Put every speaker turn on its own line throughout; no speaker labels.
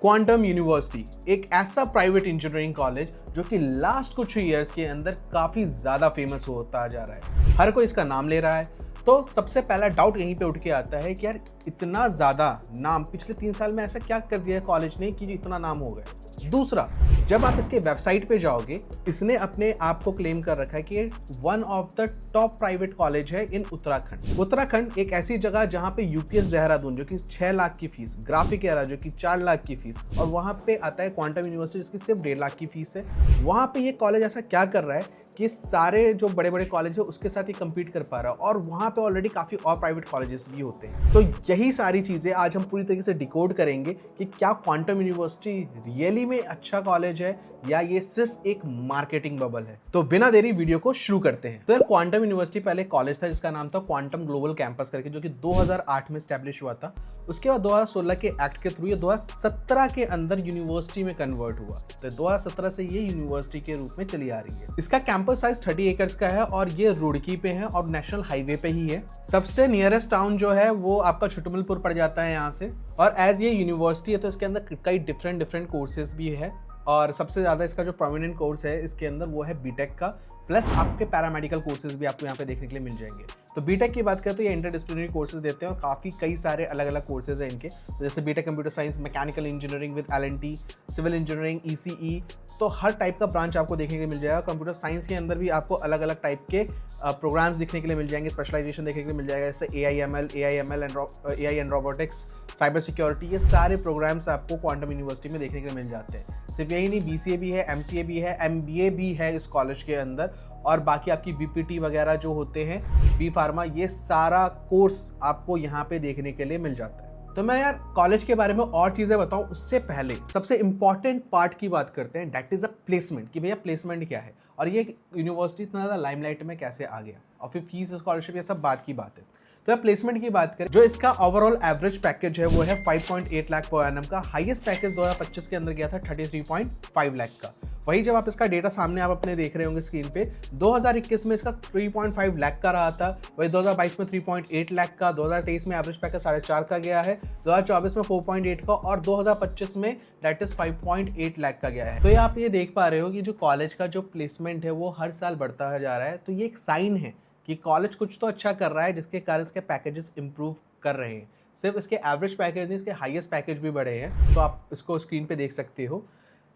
Quantum university एक ऐसा private engineering college जो कि लास्ट कुछ ईयर्स के अंदर काफ़ी ज़्यादा फेमस होता जा रहा है। हर कोई इसका नाम ले रहा है। तो सबसे पहला डाउट यहीं पे उठ के आता है कि यार इतना ज़्यादा नाम पिछले 3 साल में ऐसा क्या कर दिया है कॉलेज ने कि इतना नाम हो गया। दूसरा, जब आप इसके वेबसाइट पे जाओगे, इसने अपने आप को क्लेम कर रखा है कि one of the top private college है इन उत्तराखंड। उत्तराखंड एक ऐसी जगह जहां पे यूपीएस देहरादून जो कि 6 लाख की फीस, ग्राफिक एरा जो कि 4 लाख की फीस, और वहां पे आता है क्वांटम यूनिवर्सिटी जिसकी सिर्फ 1.5 लाख की फीस है। वहां पे ये कॉलेज ऐसा क्या कर रहा है कि सारे जो बड़े बड़े कॉलेज है उसके साथ ही कम्पीट कर पा रहा है, और वहां पे ऑलरेडी काफी और प्राइवेट कॉलेजेस भी होते हैं। तो यही सारी चीजें आज हम पूरी तरीके से डिकोड करेंगे कि क्या क्वांटम यूनिवर्सिटी रियली में अच्छा कॉलेज है या ये सिर्फ एक मार्केटिंग बबल है। तो बिना देरी वीडियो को शुरू करते हैं। तो यार क्वांटम यूनिवर्सिटी पहले कॉलेज था जिसका नाम था क्वांटम ग्लोबल कैंपस करके, जो कि 2008 में स्टैब्लिश हुआ था। उसके बाद 2016 के एक्ट के थ्रू ये 2017 के अंदर यूनिवर्सिटी में कन्वर्ट हुआ। तो 2017 से ये यूनिवर्सिटी के रूप में चली आ रही है। इसका कैंपस साइज 30 एकर्स का है और ये रुड़की पे है और नेशनल हाईवे पे ही है। सबसे नियरेस्ट टाउन जो है वो आपका छुटमलपुर पड़ जाता है यहाँ से। और एज ये यूनिवर्सिटी है तो इसके अंदर कई डिफरेंट कोर्सेज भी है, और सबसे ज़्यादा इसका जो प्रोमिनेंट कोर्स है इसके अंदर वो है बीटेक का, प्लस आपके पैरामेडिकल कोर्सेज भी आपको यहाँ पे देखने के लिए मिल जाएंगे। तो बीटेक की बात करें तो ये इंटरडिसिप्लिनरी कोर्सेज देते हैं और कई सारे अलग अलग कोर्सेज हैं इनके। तो जैसे BTech computer science, mechanical engineering with L and T, civil engineering, ECE, तो हर टाइप का ब्रांच आपको देखने के लिए मिल जाएगा। कंप्यूटर साइंस के अंदर भी आपको अलग अलग टाइप के प्रोग्राम्स देखने के लिए मिल जाएंगे, स्पेशलाइजेशन देखने के लिए मिल जाएगा, जैसे AI and robotics, cyber security, ये सारे प्रोग्राम्स आपको क्वांटम यूनिवर्सिटी में देखने के लिए मिल जाते हैं। सिर्फ यही नहीं, BCA भी है, MCA भी है, MBA भी है इस कॉलेज के अंदर, और बाकी आपकी BPT वगैरह जो होते हैं, बी फार्मा, ये सारा कोर्स आपको यहाँ पे देखने के लिए मिल जाता है। तो मैं यार कॉलेज के बारे में और चीज़ें बताऊं उससे पहले सबसे इंपॉर्टेंट पार्ट की बात करते हैं, दैट इज़ अ प्लेसमेंट, कि भैया प्लेसमेंट क्या है और ये यूनिवर्सिटी इतना ज़्यादा लाइमलाइट में कैसे आ गया, और फिर फीस, स्कॉलरशिप, ये सब बात की बात है। तो प्लेसमेंट की बात करें, जो इसका ओवरऑल एवरेज पैकेज है वो है 5.8 लाख पर एनम का। हाईएस्ट पैकेज 2025 के अंदर गया था 33.5 लाख का। वही जब आप इसका डेटा सामने आप अपने देख रहे होंगे स्क्रीन पे, 2021 में इसका 3.5 लाख का रहा था, वही 2022 में 3.8 लाख का, 2023 में एवरेज पैकेज 4.5 का गया है, 2024 में 4.8 का, और 2025 में दैट इज 5.8 लाख का गया है। तो ये आप ये देख पा रहे हो कि जो कॉलेज का जो प्लेसमेंट है वो हर साल बढ़ता जा रहा है। तो ये एक साइन है कि कॉलेज कुछ तो अच्छा कर रहा है जिसके कारण इसके पैकेजेस इंप्रूव कर रहे हैं। सिर्फ इसके एवरेज पैकेज नहीं, इसके हाईएस्ट पैकेज भी बढ़े हैं। तो आप इसको स्क्रीन पे देख सकते हो।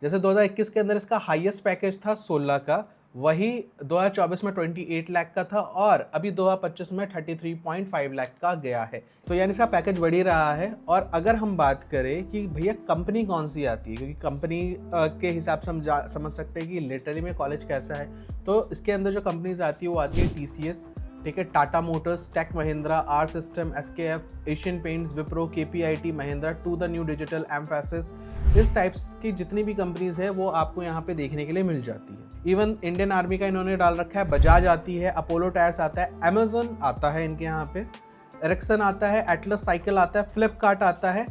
जैसे 2021 के अंदर इसका हाईएस्ट पैकेज था 16 का, वही 2024 में 28 लाख का था, और अभी 2025 में 33.5 लाख का गया है। तो यानी इसका पैकेज बढ़ ही रहा है। और अगर हम बात करें कि भैया कंपनी कौन सी आती है, क्योंकि कंपनी के हिसाब से हम समझ सकते हैं कि लिटरली में कॉलेज कैसा है। तो इसके अंदर जो कंपनीज आती है वो आती है TCS, ठीक है, Tata Motors, Tech Mahindra, R system, SKF, Asian Paints, Wipro, KPIT, Mahindra, to the new digital, Mphasis, इस टाइप्स की जितनी भी कंपनीज है वो आपको यहाँ पे देखने के लिए मिल जाती है। इवन इंडियन आर्मी का इन्होंने डाल रखा है, बजाज आती है, अपोलो टायर्स आता है, अमेजन आता है इनके यहाँ पे, एरिक्सन आता है, एटलस साइकिल आता है, फ्लिपकार्ट आता है,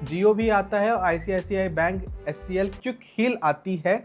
जियो भी आता है, ICICI बैंक, SCL, क्विक हिल आती है,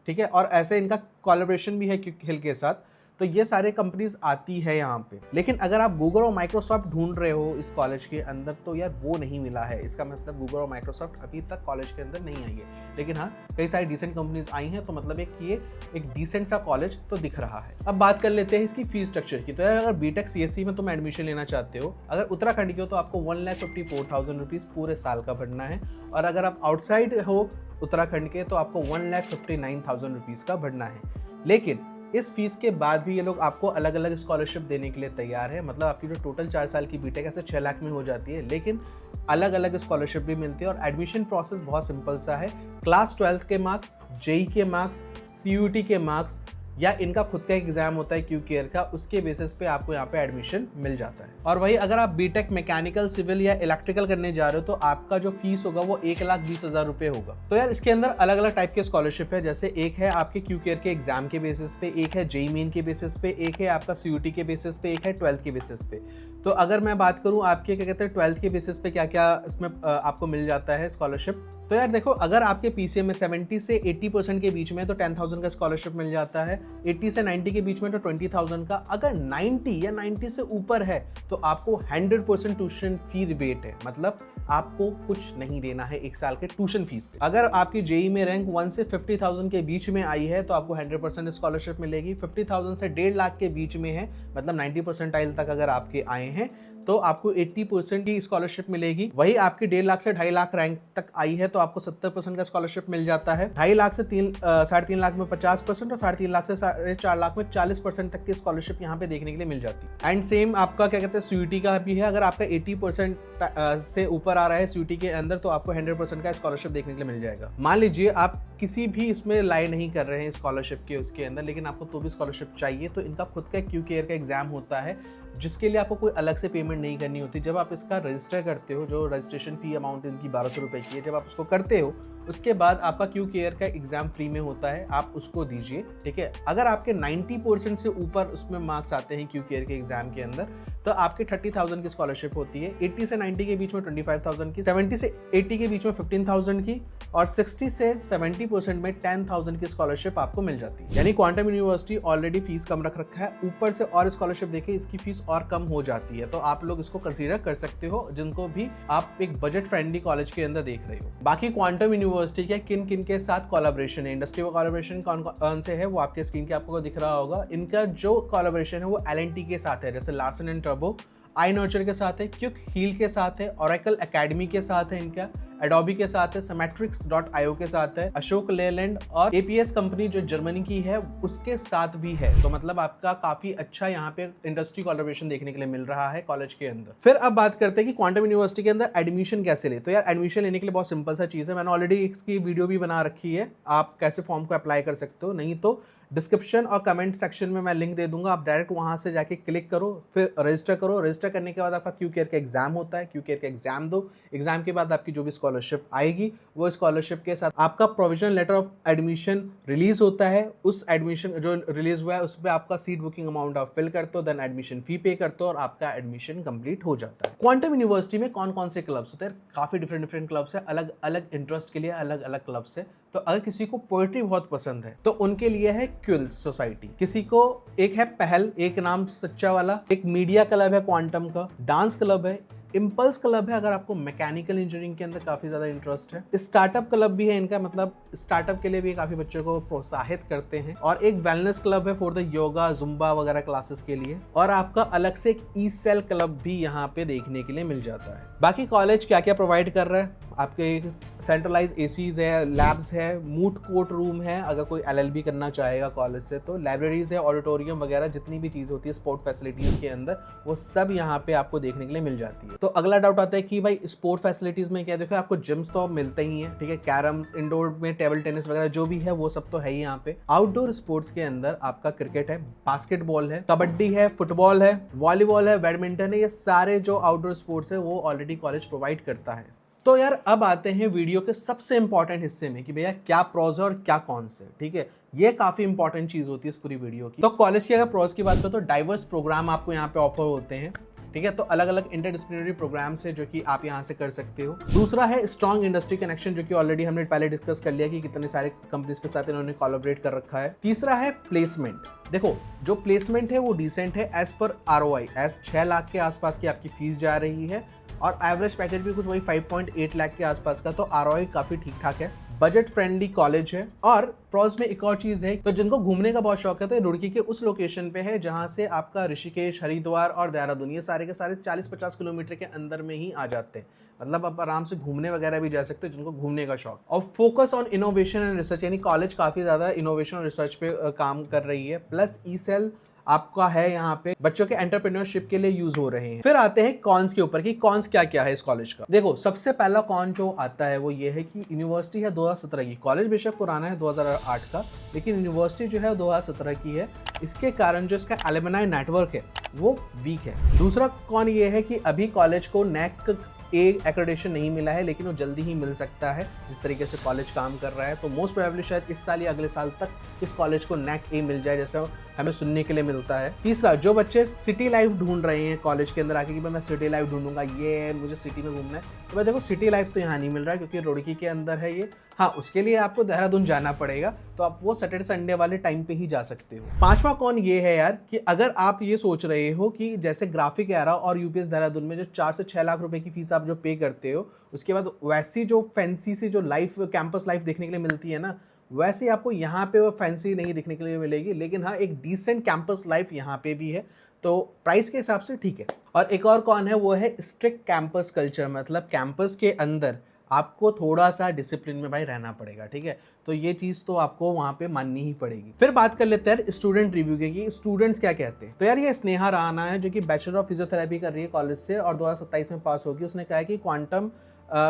ठीक है, और ऐसे इनका कोलैबोरेशन भी है क्विक हिल के साथ। तो ये सारे कंपनीज आती है यहाँ पे। लेकिन अगर आप गूगल और माइक्रोसॉफ्ट ढूंढ रहे हो इस कॉलेज के अंदर तो यार वो नहीं मिला है। इसका मतलब गूगल और माइक्रोसॉफ्ट अभी तक कॉलेज के अंदर नहीं आई है। लेकिन हाँ, कई सारी डिसेंट कंपनीज आई हैं, तो मतलब एक डिसेंट सा कॉलेज तो दिख रहा है। अब बात कर लेते हैं इसकी फीस स्ट्रक्चर की। तो यार अगर बीटेक CSE में तुम एडमिशन लेना चाहते हो, अगर उत्तराखंड की हो, तो आपको 1,54,000 रुपीज़ पूरे साल का भरना है, और अगर आप आउटसाइड हो उत्तराखंड के तो आपको 1,59,000 रुपीज़ का भरना है। लेकिन इस फीस के बाद भी ये लोग आपको अलग अलग स्कॉलरशिप देने के लिए तैयार है। मतलब आपकी जो टोटल 4 साल की बीटेक ऐसे 6 लाख में हो जाती है, लेकिन अलग अलग स्कॉलरशिप भी मिलती है। और एडमिशन प्रोसेस बहुत सिंपल सा है। क्लास 12 के मार्क्स, JEE के मार्क्स, CUET के मार्क्स, या इनका खुद का एग्जाम होता है QCare का, उसके बेसिस पे आपको यहाँ पे एडमिशन मिल जाता है। और वही अगर आप बीटेक मैकेनिकल, सिविल या इलेक्ट्रिकल करने जा रहे हो तो आपका जो फीस होगा वो 1,20,000 रुपये होगा। तो यार इसके अंदर अलग अलग टाइप के स्कॉलरशिप है। जैसे एक है आपके QCare के एग्जाम के बेसिस पे, एक है JEE मेन के बेसिस पे, एक है आपका CUET के बेसिस पे, एक है 12th के बेसिस पे। तो अगर मैं बात करूं आपके क्या कहते हैं 12th के बेसिस पे क्या क्या इसमें आपको मिल जाता है स्कॉलरशिप, तो यार देखो, अगर आपके पीसीएम में 70 से 80% के बीच में तो 10,000 का स्कॉलरशिप मिल जाता है, 80 से 90 के बीच में तो 20,000 का, अगर 90 या 90 से ऊपर है तो आपको 100% ट्यूशन फी रिबेट है, मतलब आपको कुछ नहीं देना है एक साल के ट्यूशन फीस पे। अगर आपकी जेई में रैंक 1 से 50,000 के बीच में आई है तो आपको 100% स्कॉलरशिप मिलेगी। 50,000 से 1.5 लाख के बीच में है, मतलब 90% तक अगर आपके आए हैं तो आपको 80% की स्कॉलरशिप मिलेगी। वही आपकी 1.5 लाख से 2.5 लाख रैंक तक आई है तो आपको 70% का स्कॉलरशिप मिल जाता है। 2.5 लाख से 3.5 लाख में 50% और 3.5 लाख से 4.5 लाख में 40% तक की स्कॉलरशिप यहाँ पे देखने के लिए मिल जाती है। एंड सेम आपका क्या कहते हैं सीयूटी का भी है। अगर आपका 80% से ऊपर आ रहा है सीयूटी के अंदर तो आपको 100% का स्कॉलरशिप देखने के लिए मिल जाएगा। मान लीजिए आप किसी भी इसमें लाई नहीं कर रहे हैं स्कॉलरशिप के उसके अंदर, लेकिन आपको तो भी स्कॉलरशिप चाहिए, तो इनका खुद का क्यूकेयर का एग्जाम होता है जिसके लिए आपको कोई अलग से पेमेंट नहीं करनी होती। जब आप इसका रजिस्टर करते हो, जो रजिस्ट्रेशन फी अमाउंट इनकी 1200 रुपये की है, जब आप उसको करते हो उसके बाद आपका क्यूकेयर का एग्जाम फ्री में होता है, आप उसको दीजिए, ठीक है। अगर आपके 90% से ऊपर उसमें मार्क्स आते हैं क्यूकेयर के एग्जाम के अंदर तो आपकी 30,000 की स्कॉलरशिप होती है। 80 से 90 के बीच में 25,000 की, 70 से 80 के बीच में 15,000 की और 60 से 70% में 10,000 की स्कॉलरशिप आपको मिल जाती है। यानी क्वांटम यूनिवर्सिटी ऑलरेडी फीस कम रख रखा है, ऊपर से और स्कॉलरशिप देके इसकी फीस और कम हो जाती है। तो आप लोग इसको कंसीडर कर सकते हो जिनको भी आप एक बजट फ्रेंडली कॉलेज के अंदर देख रहे हो। बाकी क्वांटम यूनिवर्सिटी के किन किन के साथ कोलैबोरेशन है, इंडस्ट्री में कोलैबोरेशन कौन से है वो आपके स्क्रीन के आपको दिख रहा होगा। इनका जो कोलैबोरेशन है वो L&T के साथ है, जैसे लार्सन एंड टर्बो, iNurture के साथ है, क्विक हील के साथ है, ओरेकल एकेडमी के साथ है, इनका एडोबी के साथ है, Symmetrix.io के साथ है, अशोक लेलैंड और APS कंपनी जो जर्मनी की है उसके साथ भी है। तो मतलब आपका काफी अच्छा यहाँ पे इंडस्ट्री कोलैबोरेशन देखने के लिए मिल रहा है कॉलेज के अंदर। फिर अब बात करते हैं कि क्वांटम यूनिवर्सिटी के अंदर एडमिशन कैसे ले। तो यार एडमिशन लेने के लिए बहुत सिंपल सा चीज है, मैंने ऑलरेडी इसकी वीडियो भी बना रखी है, आप कैसे फॉर्म को अप्लाई कर सकते हो। नहीं तो डिस्क्रिप्शन और कमेंट सेक्शन में मैं लिंक दे दूंगा, आप डायरेक्ट वहां से जाके क्लिक करो, फिर रजिस्टर करो। रजिस्टर करने के बाद आपका क्यूकेयर का एग्जाम होता है, क्यूकेयर का एग्जाम दो, एग्जाम के बाद आपकी जो भी स्कॉलरशिप आएगी वो स्कॉलरशिप के साथ आपका provisional letter of admission release होता है। उस एडमिशन जो रिलीज हुआ है उस पर आपका सीट बुकिंग अमाउंट आप फिल करते हो, देन एडमिशन फी पे करते हो और आपका एडमिशन कंप्लीट हो जाता है। क्वांटम यूनिवर्सिटी में कौन कौन से क्लब्स होते हैं, काफी डिफरेंट क्लब्स है, अलग अलग इंटरेस्ट के लिए अलग अलग क्लब्स है। तो अगर किसी को पोएट्री बहुत पसंद है तो उनके लिए है क्विल्स सोसाइटी, किसी को एक है पहल, एक नाम सच्चा वाला, एक मीडिया क्लब है क्वांटम का, डांस क्लब है, इम्पल्स क्लब है अगर आपको मैकेनिकल इंजीनियरिंग के अंदर काफी ज्यादा इंटरेस्ट है, स्टार्टअप क्लब भी है इनका, मतलब स्टार्टअप के लिए भी काफी बच्चों को प्रोत्साहित करते हैं, और एक वेलनेस क्लब है फॉर द योगा जुम्बा वगैरह क्लासेस के लिए, और आपका अलग से एक ई सेल क्लब भी यहाँ पे देखने के लिए मिल जाता है। बाकी कॉलेज क्या क्या प्रोवाइड कर रहा है, आपके सेंट्रलाइज एसीज है, लैब्स है, मूट कोर्ट रूम है अगर कोई LLB करना चाहेगा कॉलेज से, तो लाइब्रेरीज है, ऑडिटोरियम वगैरह जितनी भी चीज़ होती है स्पोर्ट फैसिलिटीज़ के अंदर वो सब यहाँ पे आपको देखने के लिए मिल जाती है। तो अगला डाउट आता है कि भाई स्पोर्ट फैसिलिटीज़ में क्या, देखो आपको जिम्स तो मिलते ही हैं, ठीक है, कैरम्स, इंडोर में टेबल टेनिस वगैरह जो भी है वो सब तो है ही यहाँ पे। आउटडोर स्पोर्ट्स के अंदर आपका क्रिकेट है, बास्केटबॉल है, कबड्डी है, फुटबॉल है, वॉलीबॉल है, बैडमिंटन है, ये सारे जो आउटडोर स्पोर्ट्स है वो ऑलरेडी कॉलेज प्रोवाइड करता है। तो यार अब आते हैं वीडियो के सबसे इंपॉर्टेंट हिस्से में कि भैया क्या प्रोज है और क्या कॉन्स है, ठीक है। ये काफी इंपॉर्टेंट चीज होती है इस पूरी वीडियो की। तो कॉलेज की अगर प्रोज की बात करें तो डाइवर्स प्रोग्राम आपको यहाँ पे ऑफर होते हैं, ठीक है। तो अलग अलग इंटरडिसिप्लिनरी प्रोग्राम्स है जो कि आप यहाँ से कर सकते हो। दूसरा है स्ट्रॉन्ग इंडस्ट्री कनेक्शन, जो कि ऑलरेडी हमने पहले डिस्कस कर लिया कि कितने सारे कंपनीज के साथ इन्होंने कोलैबोरेट कर रखा है। तीसरा है प्लेसमेंट, देखो जो प्लेसमेंट है वो डिसेंट है as per ROI, as 6 lakh के आसपास की आपकी फीस जा रही है और एवरेज पैकेज भी कुछ वही 5.8 लाख के आसपास का, तो ROI काफी ठीक ठाक है, बजट फ्रेंडली कॉलेज है। और प्रोज में एक और चीज है, तो जिनको घूमने का बहुत शौक है तो रुड़की के उस लोकेशन पे है जहां से आपका ऋषिकेश, हरिद्वार और देहरादून ये सारे के सारे 40-50 किलोमीटर के अंदर में ही आ जाते हैं, मतलब आप आराम से घूमने वगैरह भी जा सकते हो जिनको घूमने का शौक। और focus on innovation and research, यानी कॉलेज काफी ज्यादा इनोवेशन और रिसर्च पे काम कर रही है, प्लस ई-सेल आपका है यहाँ पे बच्चों के एंटरप्रेन्योरशिप के लिए यूज हो रहे हैं। फिर आते हैं कॉन्स के ऊपर कि कॉन्स क्या क्या है इस कॉलेज का। देखो सबसे पहला कॉन जो आता है वो ये है कि यूनिवर्सिटी है 2017 की, कॉलेज बेशक पुराना है 2008 का, लेकिन यूनिवर्सिटी जो है 2017 की है, इसके कारण जो इसका एलुमनाई नेटवर्क है वो वीक है। दूसरा कॉन ये है कि अभी कॉलेज को NAC ए एक्रेडिटेशन नहीं मिला है, लेकिन वो जल्दी ही मिल सकता है जिस तरीके से कॉलेज काम कर रहा है। तो मोस्ट प्रोबेबली शायद इस साल या अगले साल तक इस कॉलेज को NAC A मिल जाए, जैसा हमें सुनने के लिए मिलता है। तीसरा, जो बच्चे सिटी लाइफ ढूंढ रहे हैं कॉलेज के अंदर आके कि भाई मैं सिटी लाइफ ढूंढूंगा, ये मुझे सिटी में घूमना है, तो भाई देखो सिटी लाइफ तो यहाँ नहीं मिल रहा है क्योंकि रुड़की के अंदर है ये। हाँ, उसके लिए आपको देहरादून जाना पड़ेगा, तो आप वो सैटरडे संडे वाले टाइम पे ही जा सकते हो। पांचवा कौन ये है यार कि अगर आप ये सोच रहे हो कि जैसे ग्राफिक एरा और यूपीएस देहरादून में जो 4 से 6 लाख रुपए की फीस आप जो पे करते हो, उसके बाद वैसी जो फैंसी सी जो लाइफ कैंपस लाइफ देखने के लिए मिलती है ना, वैसे आपको यहाँ पे वो फैंसी नहीं दिखने के लिए मिलेगी, लेकिन हाँ एक डिसेंट कैंपस लाइफ यहाँ पे भी है, तो प्राइस के हिसाब से ठीक है। और एक और कौन है, वो है स्ट्रिक्ट कैंपस कल्चर, मतलब कैंपस के अंदर आपको थोड़ा सा डिसिप्लिन में भाई रहना पड़ेगा, ठीक है। तो ये चीज़ तो आपको वहाँ पे माननी ही पड़ेगी। फिर बात कर लेते हैं स्टूडेंट रिव्यू की कि स्टूडेंट्स क्या कहते हैं। तो यार ये स्नेहा राणा है जो कि बैचलर ऑफ फिजियोथेरेपी कर रही है कॉलेज से और 2027 में पास होगी। उसने कहा है कि क्वांटम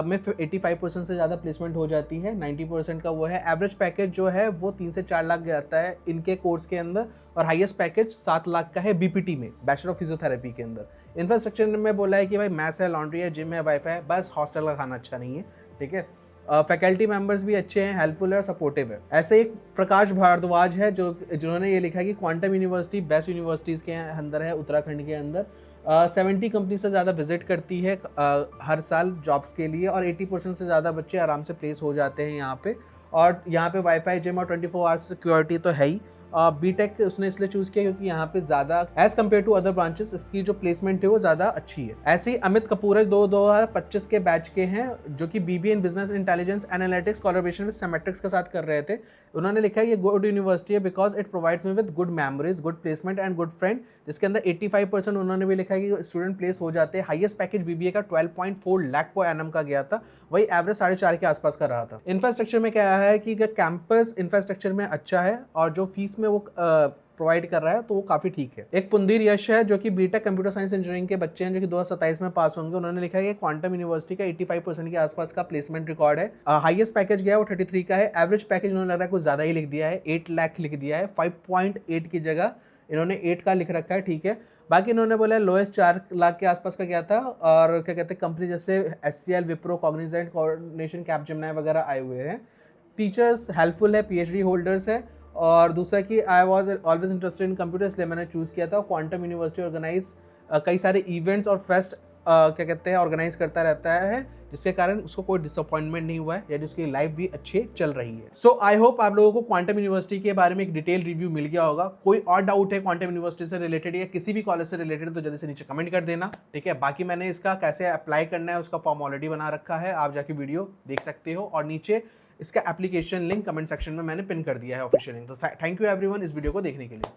में 85% से ज़्यादा प्लेसमेंट हो जाती है, 90% का वो है। एवरेज पैकेज जो है वो 3 से 4 लाख जाता है इनके कोर्स के अंदर, और हाईएस्ट पैकेज 7 लाख का है बीपीटी में, बैचलर ऑफ फिजियोथेरेपी के अंदर। इंफ्रास्ट्रक्चर में बोला है कि भाई मैथ्स है, लॉन्ड्री है, जिम है, वाईफाई है, बस हॉस्टल का खाना अच्छा नहीं है, ठीक है। फैकल्टी मेंबर्स भी अच्छे हैं, हेल्पफुल है और सपोर्टिव है। ऐसे एक प्रकाश भारद्वाज है जिन्होंने ये लिखा है कि क्वांटम यूनिवर्सिटी बेस्ट यूनिवर्सिटीज़ के अंदर है उत्तराखंड के अंदर। 70 कंपनी से ज़्यादा विजिट करती है हर साल जॉब्स के लिए, और 80% से ज़्यादा बच्चे आराम से प्लेस हो जाते हैं यहाँ पे। और यहाँ पे वाईफाई, जिम और 24 आवर्स सिक्योरिटी तो है ही। बीटेक उसने इसलिए चूज़ किया क्योंकि यहाँ पे ज़्यादा as compare to other branches इसकी जो प्लेसमेंट है वो ज़्यादा अच्छी है। ऐसे ही अमित कपूर है, 2025 के बैच के हैं, जो कि BBA in business intelligence analytics collaboration with Symmetrics के साथ कर रहे थे। उन्होंने लिखा है ये गुड यूनिवर्सिटी है because it provides me with good memories, good placement and good friend, जिसके अंदर 85% उन्होंने भी लिखा है कि स्टूडेंट प्लेस हो जाते हैं। हाईएस्ट पैकेज BBA का 12.4 लाख पर एनम का गया था, वही एवरेज 4.5 के आसपास का रहा था। इंफ्रास्ट्रक्चर में क्या है कि कैंपस इंफ्रास्ट्रक्चर में अच्छा है और जो फीस में वो प्रोवाइड कर रहा है तो वो काफी ठीक है। एक पुंदीर यश है जो कि बीटेक कंप्यूटर साइंस इंजीनियरिंग के बच्चे हैं, जो कि 2027 में पास होंगे। उन्होंने लिखा है कि क्वांटम यूनिवर्सिटी का 85% के आसपास का प्लेसमेंट रिकॉर्ड है। हाईएस्ट पैकेज गया वो 33 का है। एवरेज पैकेज उन्होंने लग रहा है कुछ ज्यादा ही लिख दिया है, 8 लाख लिख दिया है, 5.8 की जगह इन्होंने 8 का लिख रखा है, ठीक है। बाकी इन्होंने बोला लोएस्ट 4 लाख के आसपास का गया था, और क्या कहते हैं कंपनी जैसे SCL, Wipro, Cognizant, coordination, Capgemini वगैरह आए हुए हैं। टीचर्स हेल्पफुल है, PhD होल्डर्स है। और दूसरा कि I was always interested in computer, इसलिए मैंने चूज़ किया था। क्वांटम यूनिवर्सिटी ऑर्गेनाइज कई सारे इवेंट्स और फेस्ट क्या कहते हैं ऑर्गेनाइज करता रहता है, जिसके कारण उसको कोई डिसअपॉइंटमेंट नहीं हुआ है, यानी उसकी लाइफ भी अच्छी चल रही है। सो आई होप आप लोगों को क्वांटम यूनिवर्सिटी के बारे में एक डिटेल रिव्यू मिल गया होगा। कोई और डाउट है क्वांटम यूनिवर्सिटी से रिलेटेड या किसी भी कॉलेज से रिलेटेड तो जल्दी से नीचे कमेंट कर देना, ठीक है। बाकी मैंने इसका कैसे अप्लाई करना है उसका फॉर्म ऑलरेडी बना रखा है, आप जाके वीडियो देख सकते हो, और नीचे इसका एप्लीकेशन लिंक कमेंट सेक्शन में मैंने पिन कर दिया है, ऑफिशियल लिंक। तो थैंक यू एवरीवन इस वीडियो को देखने के लिए।